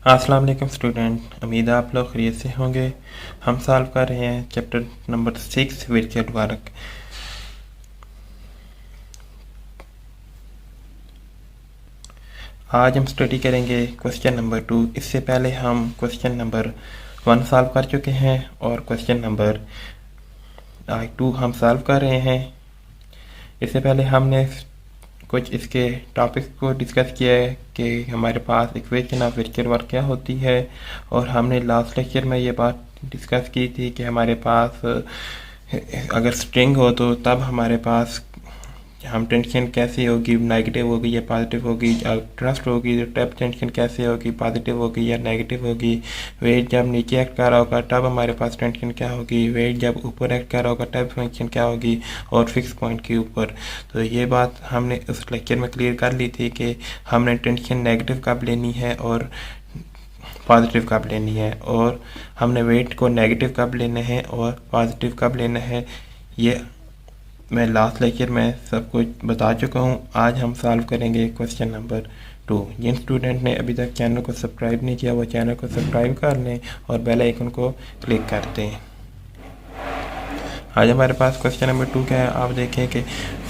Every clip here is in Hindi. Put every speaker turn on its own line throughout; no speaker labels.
अस्सलाम वालेकुम स्टूडेंट, उम्मीद है आप लोग खैरियत से होंगे। हम सॉल्व कर रहे हैं चैप्टर नंबर 6 वर्चुअल वर्क। आज हम स्टडी करेंगे क्वेश्चन नंबर 2। इससे पहले हम क्वेश्चन नंबर 1 सॉल्व कर चुके हैं और क्वेश्चन नंबर 2 हम सॉल्व कर रहे हैं। इससे पहले हमने कुछ इसके टॉपिक्स को डिस्कस किया है कि हमारे पास इक्वेशन ऑफ वर्चुअल वर्क क्या होती है, और हमने लास्ट लेक्चर में ये बात डिस्कस की थी कि हमारे पास अगर स्ट्रिंग हो तो तब हमारे पास हम टेंशन कैसे होगी, नेगेटिव होगी या पॉजिटिव होगी। ट्रस्ट होगी तो टैप टेंशन कैसे होगी, पॉजिटिव होगी या नेगेटिव होगी। वेट जब नीचे एक्ट कर रहा होगा तब हमारे पास टेंशन क्या होगी, वेट जब ऊपर एक्ट कर रहा होगा तब टेंशन क्या होगी, और फिक्स पॉइंट के ऊपर। तो ये बात हमने उस लेक्चर में क्लियर कर ली थी कि हमने टेंशन नेगेटिव कब लेनी है और पॉजिटिव कब लेनी है, और हमने वेट को नेगेटिव कब लेना है और पॉजिटिव कब लेना है। ये मैं लास्ट लेक्चर में सब कुछ बता चुका हूँ। आज हम सॉल्व करेंगे क्वेश्चन नंबर 2। जिन स्टूडेंट ने अभी तक चैनल को सब्सक्राइब नहीं किया वो चैनल को सब्सक्राइब कर लें और बेल आइकन को क्लिक कर दें। आज हमारे पास क्वेश्चन नंबर 2 क्या है, आप देखें कि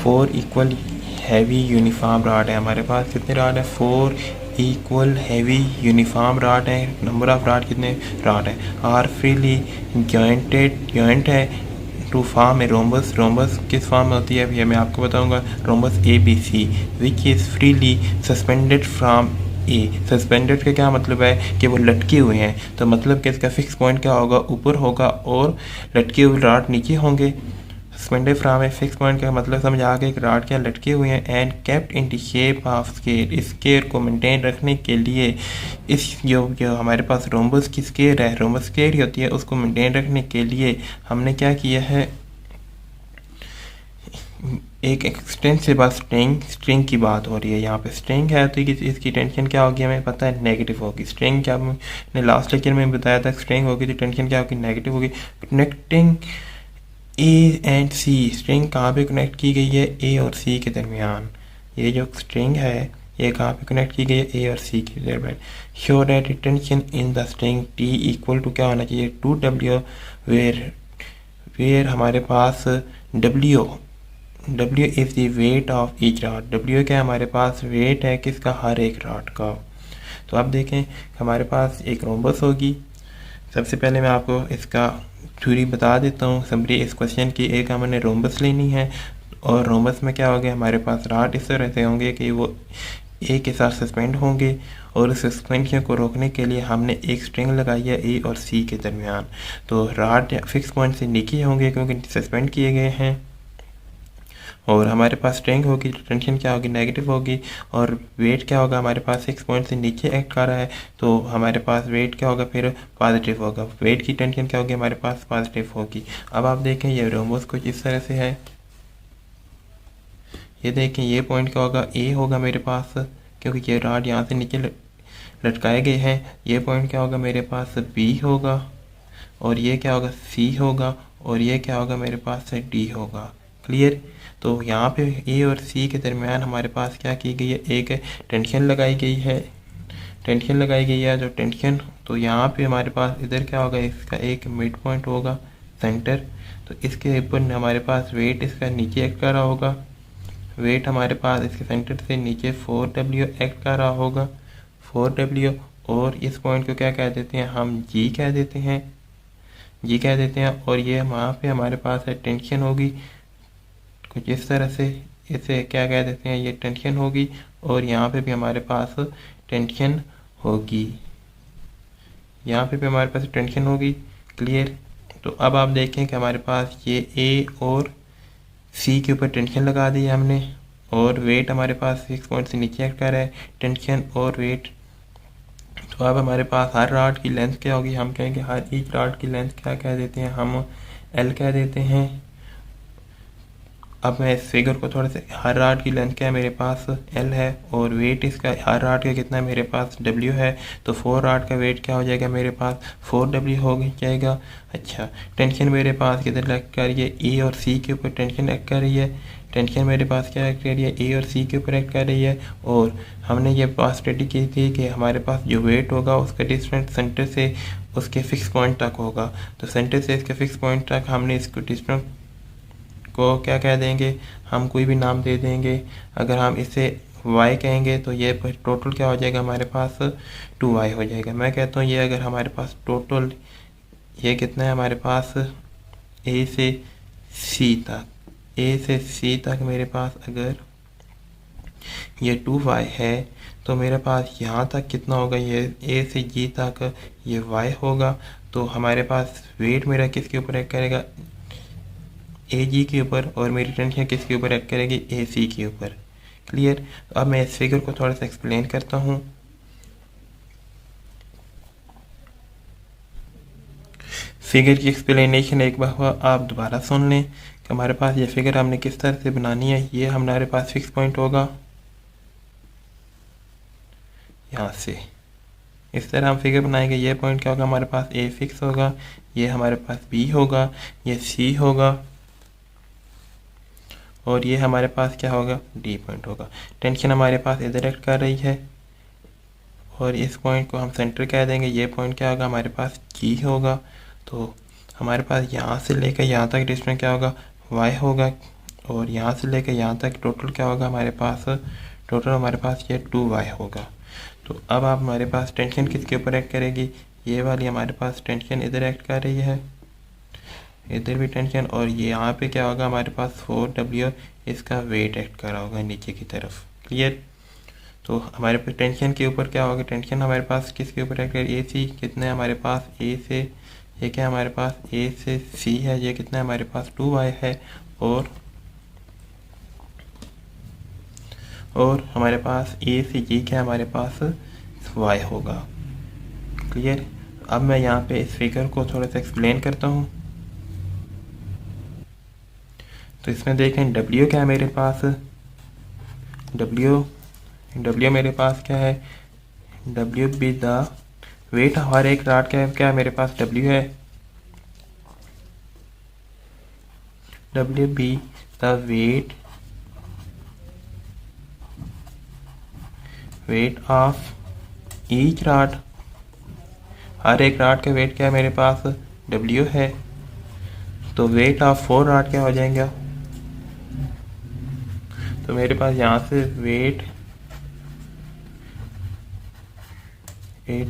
4 इक्वल हैवी यूनिफॉर्म रॉड है। हमारे पास कितने रॉड है, 4 इक्वल हैवी यूनिफॉर्म रॉड है। नंबर ऑफ रॉड कितने रॉड है, आर फ्रीली जॉइंट है to form a rhombus. Rhombus किस फॉर्म में होती है ये मैं आपको बताऊंगा। Rhombus ABC which is freely suspended from A. Suspended का क्या मतलब है कि वो लटके हुए हैं, तो मतलब कि इसका फिक्स पॉइंट क्या होगा, ऊपर होगा, और लटके हुए रॉड नीचे होंगे। Suspended from a fix point का मतलब समझ आ गया कि रॉड क्या लटके हुए हैं। And kept in the shape of square. इस स्केयर को मेंटेन रखने के लिए इस जो हमारे पास रोम्बस की स्केयर है, रोम्बस स्केयर ही होती है, उसको मेंटेन रखने के लिए हमने क्या किया है, एक एक्सटेंसिबल स्ट्रिंग की बात हो रही है। यहाँ पे स्ट्रिंग है तो इसकी टेंशन क्या होगी हमें पता है, नेगेटिव होगी। स्ट्रिंग क्या हमने लास्ट लेक्चर में बताया था, स्ट्रिंग होगी तो टेंशन क्या होगी, नेगेटिव होगी। Connecting A and C. String कहाँ पे कनेक्ट की गई है, ए और सी के दरमियान। ये जो स्ट्रिंग है ये कहाँ पे कनेक्ट की गई है, ए और सी के दरमियान। Show that tension in the string T equal to क्या होना चाहिए, 2W, वेयर हमारे पास W is the weight of each rod. W क्या हमारे पास वेट है किसका, हर एक रॉड का। तो आप देखें हमारे पास एक रोम्बस होगी। सबसे पहले मैं आपको इसका थ्योरी बता देता हूँ, समरी इस क्वेश्चन की। एक हमने रोम्बस लेनी है, और रोम्बस में क्या होगा, हमारे पास रॉड इस तरह से होंगे कि वो ए के साथ सस्पेंड होंगे, और उस सस्पेंशन को रोकने के लिए हमने एक स्ट्रिंग लगाई है ए और सी के दरमियान। तो रॉड फिक्स पॉइंट से नीचे होंगे क्योंकि सस्पेंड किए गए हैं, और हमारे पास स्ट्रिंग होगी, टेंशन क्या होगी, नेगेटिव होगी। और वेट क्या होगा, हमारे पास 6 पॉइंट से नीचे एक्ट कर रहा है तो हमारे पास वेट क्या होगा, फिर पॉजिटिव होगा। वेट की टेंशन क्या होगी, हमारे पास पॉजिटिव होगी। अब आप देखें ये रोम्बस कुछ इस तरह से है। ये देखें ये पॉइंट क्या होगा, ए होगा मेरे पास, क्योंकि ये रॉड यहाँ से नीचे लटकाए गए हैं। ये पॉइंट क्या होगा मेरे पास, बी होगा, और ये क्या होगा, सी होगा, और ये क्या होगा मेरे पास, डी होगा। क्लियर। तो यहाँ पे ए और सी के दरमियान हमारे पास क्या की गई है, एक टेंशन लगाई गई है। टेंशन लगाई गई है जो टेंशन, तो यहाँ पे हमारे पास इधर क्या होगा, इसका एक मिड पॉइंट होगा, सेंटर। तो इसके ऊपर हमारे पास वेट इसका नीचे एक्ट कर रहा होगा। वेट हमारे पास इसके सेंटर से नीचे 4W एक्ट कर रहा होगा, 4W। और इस पॉइंट को क्या कह देते हैं, हम जी कह देते हैं, जी कह देते हैं। और ये वहाँ पे हमारे पास है टेंशन होगी कुछ इस तरह से, इसे क्या कह देते हैं, ये टेंशन होगी। और यहाँ पे भी हमारे पास टेंशन होगी, यहाँ पे भी हमारे पास टेंशन होगी। क्लियर। तो अब आप देखें कि हमारे पास ये ए और सी के ऊपर टेंशन लगा दी है हमने, और वेट हमारे पास 6 पॉइंट से नीचे एक्ट कर रहा है, टेंशन और वेट। तो अब हमारे पास हर रॉड की लेंथ क्या होगी, हम कहेंगे हर ईच रॉड की लेंथ क्या कह देते हैं, हम L कह देते हैं। अब मैं इस फिगर को थोड़ा से, हर रॉड की लेंथ क्या है मेरे पास, L है, और वेट इसका हर रॉड का कितना है मेरे पास, W है। तो 4 रॉड का वेट क्या हो जाएगा मेरे पास, 4W हो जाएगा। अच्छा, टेंशन मेरे पास किधर लग कर रही है, E और C के ऊपर टेंशन लग कर रही है। टेंशन मेरे पास क्या एक्ट कर रही है, ए और सी के ऊपर एक्ट कर रही है। और हमने ये बात स्टडी की थी कि हमारे पास जो वेट होगा उसका डिस्टेंस सेंटर से उसके फिक्स पॉइंट तक होगा। तो सेंटर से इसके फिक्स पॉइंट तक हमने इसको डिस्टेंस को क्या कह देंगे, हम कोई भी नाम दे देंगे। अगर हम इसे y कहेंगे तो ये टोटल क्या हो जाएगा, हमारे पास 2y हो जाएगा। मैं कहता हूँ ये अगर हमारे पास टोटल ये कितना है, हमारे पास a से c तक मेरे पास अगर ये 2y है तो मेरे पास यहाँ तक कितना होगा, ये a से g तक ये y होगा। तो हमारे पास वेट मेरा किसके ऊपर एक्ट करेगा, ए जी के ऊपर, और मेरी टेंशन किसके ऊपर एक्ट करेगी, ए सी के ऊपर। क्लियर। अब मैं इस फिगर को थोड़ा सा एक्सप्लेन करता हूँ। फिगर की एक्सप्लेनेशन एक बार आप दोबारा सुन लें कि हमारे पास ये फिगर हमने किस तरह से बनानी है। ये हमारे पास फिक्स पॉइंट होगा यहाँ से, इस तरह हम फिगर बनाएंगे। ये पॉइंट क्या होगा, हमारे पास ए फिक्स होगा, ये हमारे पास बी होगा, ये सी होगा, और ये हमारे पास क्या होगा, डी पॉइंट होगा। टेंशन हमारे पास इधर एक्ट कर रही है और इस पॉइंट को हम सेंटर कह देंगे। ये पॉइंट क्या होगा, हमारे पास जी होगा। तो हमारे पास यहाँ से लेकर यहाँ तक डिस्टेंस क्या होगा, वाई होगा, और यहाँ से लेकर यहाँ तक टोटल क्या होगा हमारे पास, टोटल हमारे पास ये 2y होगा। तो अब आप हमारे पास टेंशन किसके ऊपर एक्ट करेगी, ये वाली हमारे पास टेंशन इधर एक्ट कर रही है, इधर भी टेंशन, और ये यहाँ पे क्या होगा हमारे पास 4w इसका वेट एक्ट कर रहा होगा नीचे की तरफ। क्लियर। तो हमारे पास टेंशन के ऊपर क्या होगा, टेंशन हमारे पास किसके ऊपर एक्ट कर, ए सी कितना है हमारे पास, ए से ये क्या हमारे पास ए से सी है, ये कितना है हमारे पास 2y है, और हमारे पास ए से जी क्या हमारे पास y होगा। क्लियर। अब मैं यहाँ पे इस फिगर को थोड़ा सा एक्सप्लेन करता हूँ। तो इसमें देखें W क्या है मेरे पास, W मेरे पास क्या है, W बी द वेट हर एक राट क्या है मेरे पास W है, W be the weight of each rod, हर एक राट का वेट क्या है मेरे पास W है। तो वेट ऑफ 4 राट क्या हो जाएगा, तो मेरे पास यहाँ से वेट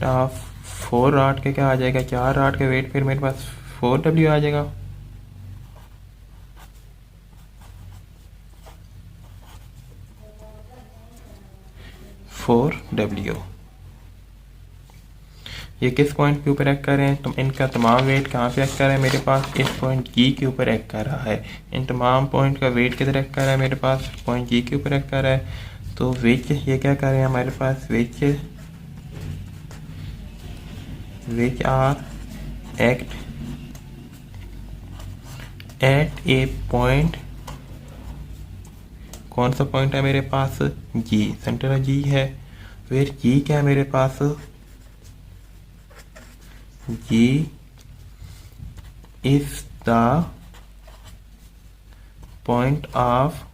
ऑफ 4 राट के क्या आ जाएगा, 4 राट के वेट, फिर मेरे पास 4w आ जाएगा। ये किस पॉइंट के ऊपर एक्ट कर रहे हैं, तो इनका तमाम वेट कहाँ पे एक्ट कर रहा है मेरे पास, इस पॉइंट जी के ऊपर एक्ट कर रहा है। इन तमाम पॉइंट का वेट किधर एक्ट कर रहा है मेरे पास, पॉइंट जी के ऊपर एक्ट कर रहा है। तो विच ये क्या कर रहे हैं हमारे पास, which are act at a point, कौन सा पॉइंट है मेरे पास, जी, सेंटर जी है। फिर जी क्या है मेरे पास, G is the point of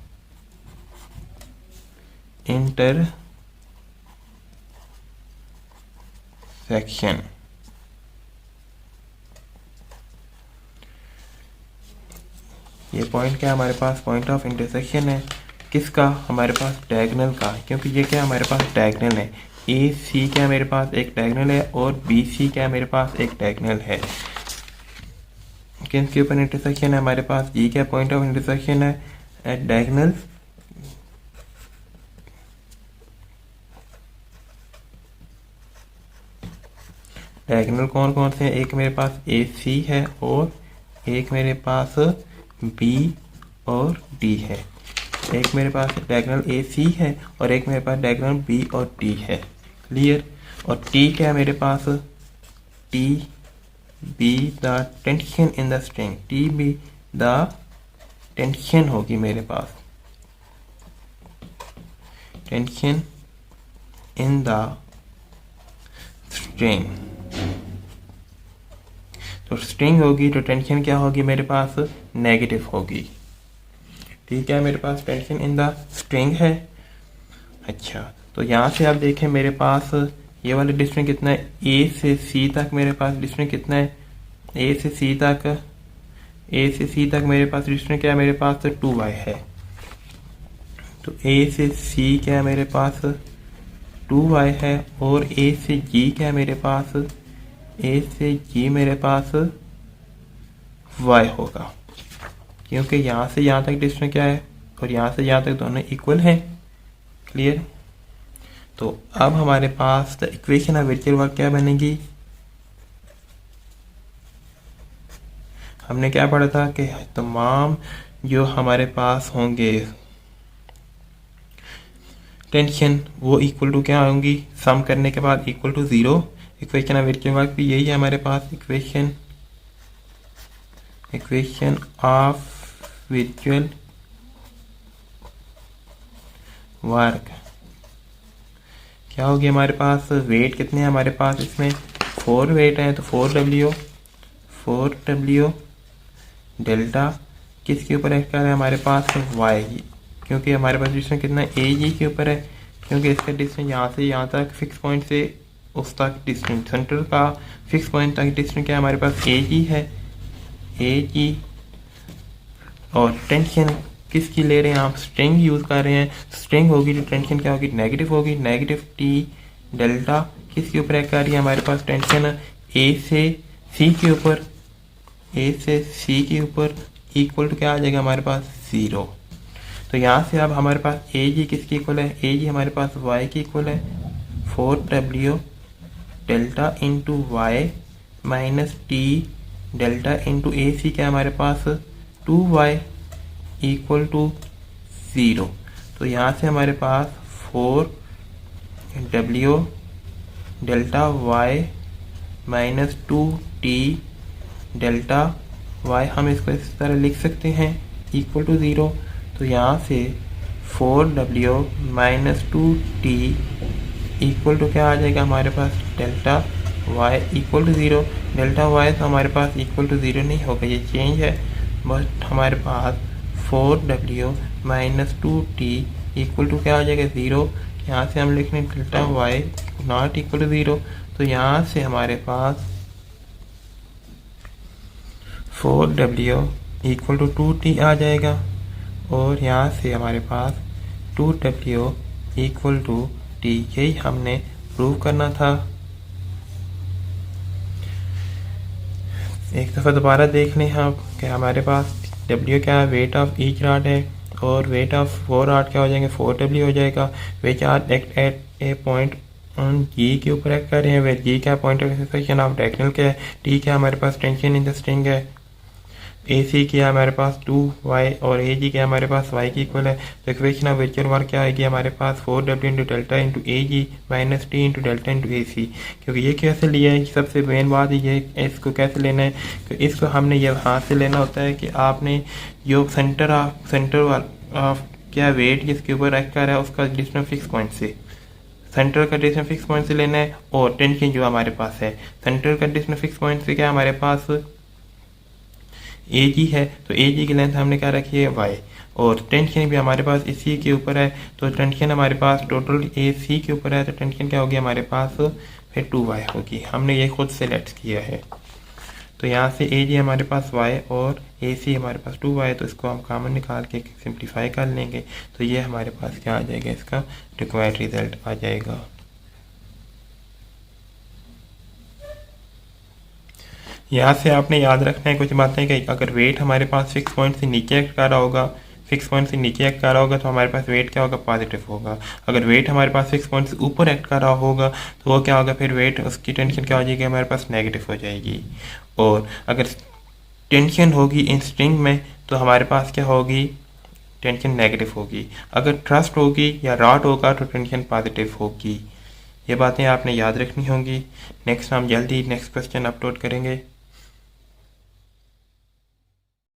intersection. ये पॉइंट क्या है हमारे पास, पॉइंट ऑफ इंटरसेक्शन है, किसका, हमारे पास डायगोनल का, क्योंकि ये क्या हमारे पास डायगोनल है। ए सी क्या मेरे पास एक डायगोनल है, और बी सी क्या मेरे पास एक डायगोनल है। किसके ऊपर इंटरसेक्शन है हमारे पास, जी क्या पॉइंट ऑफ इंटरसेक्शन है एट डायगोनल, डायगोनल कौन कौन से हैं, एक मेरे पास ए सी है, और एक मेरे पास बी और डी है। एक मेरे पास डायगोनल ए सी है और एक मेरे पास डायगोनल बी और डी है। क्लियर। और टी क्या है मेरे पास, T be the tension in the string, T be the tension होगी मेरे पास, टेंशन इन द स्ट्रिंग। तो स्ट्रिंग होगी तो टेंशन क्या होगी मेरे पास, नेगेटिव होगी। ठीक है, मेरे पास टेंशन इन द स्ट्रिंग है। अच्छा, तो यहाँ से आप देखें मेरे पास ये वाला डिस्टेंस कितना है, ए से सी तक मेरे पास डिस्टेंस कितना है, ए से सी तक मेरे पास डिस्टेंस क्या है, मेरे पास 2y है। तो ए से सी क्या है मेरे पास 2y है, और ए से जी क्या है मेरे पास, ए से जी मेरे पास y होगा, क्योंकि यहाँ से यहाँ तक डिस्टेंस क्या है और यहाँ से यहाँ तक दोनों इक्वल हैं। क्लियर। तो अब हमारे पास the equation of virtual work क्या बनेगी, हमने क्या पढ़ा था कि तमाम जो हमारे पास होंगे टेंशन वो इक्वल टू क्या होंगी, सम करने के बाद equal to 0। Equation of virtual work भी यही है हमारे पास, इक्वेशन ऑफ वर्चुअल वर्क क्या होगी हमारे पास, वेट कितने हैं हमारे पास, इसमें 4 वेट है, तो 4w डेल्टा किसके ऊपर एक्ट कर रहा है हमारे पास, y, क्योंकि हमारे पास डिस्टेंस कितना है, ए जी के ऊपर है, क्योंकि इसका डिस्टेंस यहाँ से यहाँ तक फिक्स पॉइंट से उस तक डिस्टेंस, सेंटर का फिक्स पॉइंट तक डिस्टेंस क्या है हमारे पास, ए जी है, ए जी। और टेंशन किसकी ले रहे हैं आप, स्ट्रिंग यूज़ कर रहे हैं, स्ट्रिंग होगी तो टेंशन क्या होगी, नेगेटिव होगी, नेगेटिव टी डेल्टा किसके ऊपर एक्ट कर रही है हमारे पास, टेंशन ए से सी के ऊपर, ए से सी के ऊपर इक्वल टू क्या आ जाएगा हमारे पास 0। तो यहाँ से अब हमारे पास ए जी किसकी इक्वल है, ए जी हमारे पास y की इक्वल है, 4w delta into y minus T delta into A C क्या हमारे पास 2y इक्वल टू 0। तो यहाँ से हमारे पास 4w delta y minus 2t delta y, हम इसको इस तरह लिख सकते हैं इक्वल टू 0। तो यहाँ से 4w minus 2t equal to क्या आ जाएगा हमारे पास, delta y equal to 0। Delta y तो हमारे पास इक्वल टू 0 नहीं होगा, ये चेंज है, बट हमारे पास 4w minus 2t equal to क्या आ जाएगा 0। यहाँ से हम लिख लें delta y not equal to 0। तो यहाँ से हमारे पास 4w इक्वल टू 2t आ जाएगा, और यहाँ से हमारे पास 2w इक्वल टू t, यही हमने प्रूव करना था। एक दफ़ा दोबारा देख लें हम कि हमारे पास w क्या है, वेट ऑफ ईच रॉड है, और वेट ऑफ 4 रॉड क्या हो जाएंगे, 4w हो जाएगा। Which are act at a point on G के ऊपर एक्ट कर रहे हैं, वे जी क्या point of intersection of diagonal क्या है, टी क्या हमारे पास टेंशन इन द स्ट्रिंग है, ए सी क्या हमारे पास 2y और ए जी क्या हमारे पास y की इक्वल है। तो इक्वेशन ऑफ वर्चुअल वर्क क्या आएगी हमारे पास, 4w into delta into A G minus T into delta into A C. क्योंकि ये कैसे लिया है, सबसे मेन बात ये इसको कैसे लेना है, तो इसको हमने ये हाथ से लेना होता है कि आपने जो सेंटर ऑफ क्या वेट जिसके ऊपर एक्ट कर रहा है उसका डिस्टेंस फिक्स पॉइंट से, सेंटर का डिस्टेंस फिक्स पॉइंट से लेना है, और टेंशन जो हमारे पास है सेंटर का डिस्टेंस फिक्स पॉइंट से क्या हमारे पास ए जी है, तो ए जी की लेंथ हमने क्या रखी है y, और टेंशन भी हमारे पास इसी के ऊपर है, तो टेंशन हमारे पास टोटल ए सी के ऊपर है, तो टेंशन क्या होगी हमारे पास फिर 2y होगी, हमने ये खुद सेलेक्ट किया है। तो यहाँ से ए जी हमारे पास y और ए सी हमारे पास 2y, तो इसको हम कॉमन निकाल के सिंप्लीफाई कर लेंगे, तो ये हमारे पास क्या आ जाएगा, इसका रिक्वायर्ड रिजल्ट आ जाएगा। यहाँ से आपने याद रखना है कुछ बातें कि अगर वेट हमारे पास फिक्स पॉइंट से नीचे एक्ट कर रहा होगा, फिक्स पॉइंट से नीचे एक्ट कर रहा होगा तो हमारे पास वेट क्या होगा, पॉजिटिव होगा। अगर वेट हमारे पास फिक्स पॉइंट से ऊपर एक्ट कर रहा होगा तो वो क्या होगा, फिर वेट उसकी टेंशन क्या हो जाएगी हमारे पास, नेगेटिव हो जाएगी। और अगर टेंशन होगी इन स्ट्रिंग में तो हमारे पास क्या होगी, टेंशन नेगेटिव होगी। अगर थ्रस्ट होगी या रॉड होगा तो टेंशन पॉजिटिव होगी। ये बातें आपने याद रखनी होंगी। नेक्स्ट हम जल्दी नेक्स्ट क्वेश्चन अपलोड करेंगे।